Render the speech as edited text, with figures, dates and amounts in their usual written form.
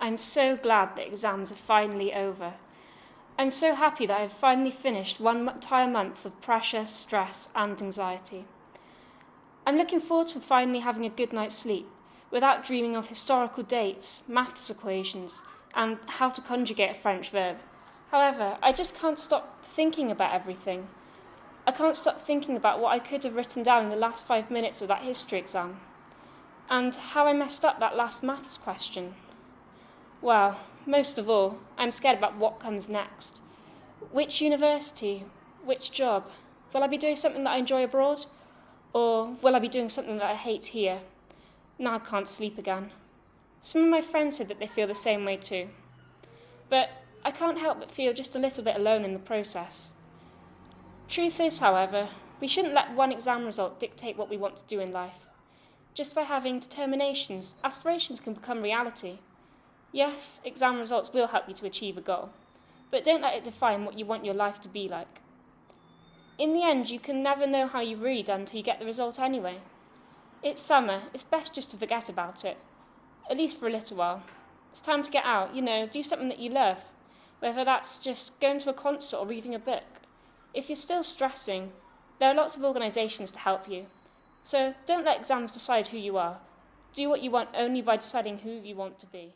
I'm so glad that exams are finally over. I'm so happy that I've finally finished one entire month of pressure, stress, and anxiety. I'm looking forward to finally having a good night's sleep, without dreaming of historical dates, maths equations, and how to conjugate a French verb. However, I just can't stop thinking about everything. I can't stop thinking about what I could have written down in the last 5 minutes of that history exam, and how I messed up that last maths question. Well, most of all, I'm scared about what comes next. Which university? Which job? Will I be doing something that I enjoy abroad? Or will I be doing something that I hate here? Now I can't sleep again. Some of my friends said that they feel the same way too. But I can't help but feel just a little bit alone in the process. Truth is, however, we shouldn't let one exam result dictate what we want to do in life. Just by having determinations, aspirations can become reality. Yes, exam results will help you to achieve a goal, but don't let it define what you want your life to be like. In the end, you can never know how you've really done until you get the result anyway. It's summer, it's best just to forget about it, at least for a little while. It's time to get out, do something that you love, whether that's just going to a concert or reading a book. If you're still stressing, there are lots of organisations to help you. So don't let exams decide who you are. Do what you want only by deciding who you want to be.